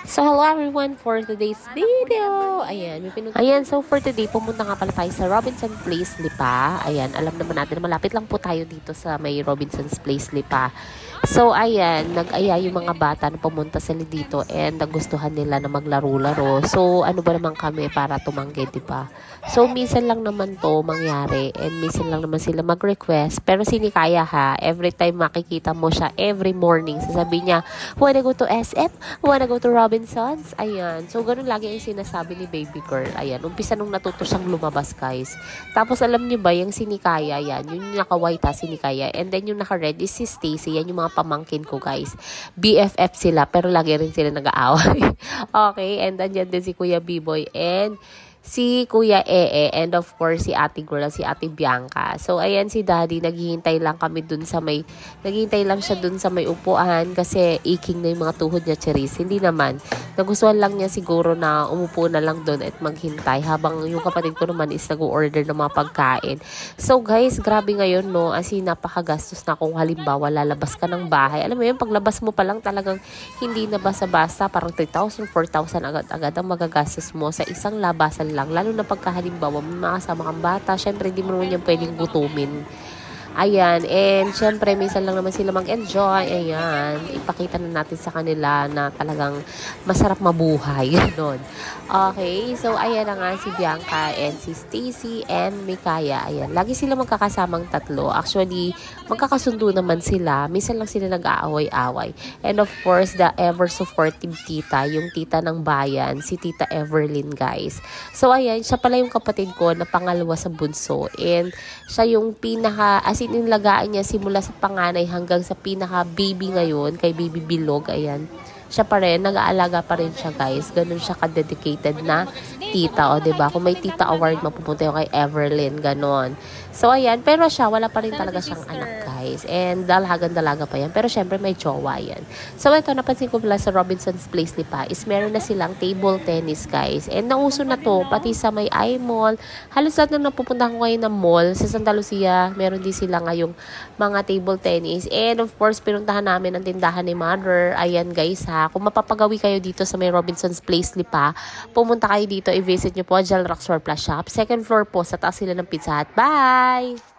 So, hello everyone for today's video. Ayan, so for today, pumunta nga pala tayo sa Robinson Place, Lipa. Ayan, alam naman natin, malapit lang po tayo dito sa may Robinson's Place, Lipa. So, ayan, nag-aya yung mga bata na pumunta sila dito and nagustuhan nila na maglaro-laro. So, ano ba naman kami para tumanggi, diba? So, minsan lang naman to mangyari and minsan lang naman sila mag-request. Pero sinikaya ha, every time makikita mo siya, every morning, sasabihin niya, wanna go to SF? Wanna go to Robinsons? Ayan. So, ganun lagi yung sinasabi ni baby girl. Ayan. Umpisa nung natuto siyang lumabas, guys. Tapos, alam niyo ba, yung sinikaya, yan. Yung naka-white ha, sinikaya. And then, yung naka-red is si Stacy. Yan yung mga pamangkin ko, guys. BFF sila, pero lagi rin sila nag-aaway. Okay. And then, yan din si Kuya B-Boy and si Kuya Ee, and of course, si Ate Girl, si Ate Bianca. So, ayan si Daddy, naghihintay lang siya dun sa may upuan kasi iking na yung mga tuhod niya, Cherise. Hindi naman. Nagustuhan lang niya siguro na umupo na lang dun at maghintay habang yung kapatid ko naman is nag-order ng mga pagkain. So, guys, grabe ngayon, no? As in, napakagastos na kung halimbawa lalabas ka ng bahay. Alam mo yun, paglabas mo pa lang talagang hindi na basta-basta. Parang 3,000, 4,000 agad-agad ang magagastos mo sa isang labasan lang, lalo na pagkahalimbawa may makasama kang bata, syempre di mo naman yan pwedeng gutumin. Ayan, and syempre minsan lang naman sila mag-enjoy. Ayan, ipakita na natin sa kanila na talagang masarap mabuhay. Ganon. Okay, so ayan na nga si Bianca and si Stacy and Mikaya. Ayan, lagi sila magkakasamang tatlo. Actually, magkakasundo naman sila. Minsan lang sila nag-aaway-away. And of course, the ever-supportive tita, yung tita ng bayan, si Tita Everlyn, guys. So ayan, siya pala yung kapatid ko na pangalawa sa bunso. And siya yung as in inlagaan niya simula sa panganay hanggang sa pinaka-baby ngayon, kay Baby Bilog, ayan. Siya pa rin, nag-aalaga pa rin siya, guys. Ganun siya ka-dedicated na tita, o diba? Kung may tita award, mapupunta yung kay Everlyn, ganon. So, ayan. Pero siya, wala pa rin talaga siyang anak, guys. And dalaga pa yan. Pero syempre, may jowa yan. So, ito, napansin ko pala sa Robinson's Place, Lipa, is meron na silang table tennis, guys. And nauso na to, pati sa may I-Mall. Halos lahat na napupunta ko ngayon ng mall. Sa Santa Lucia, meron din sila ngayong mga table tennis. And of course, pinuntahan namin ang tindahan ni Mother. Ayan, guys, ha. Kung mapapagawi kayo dito sa may Robinson's Place, Lipa, pumunta kayo dito, i-visit nyo po, Jel Roxor Plus Shop. Second floor po, sa taas sila ng Pizza Hut. Bye!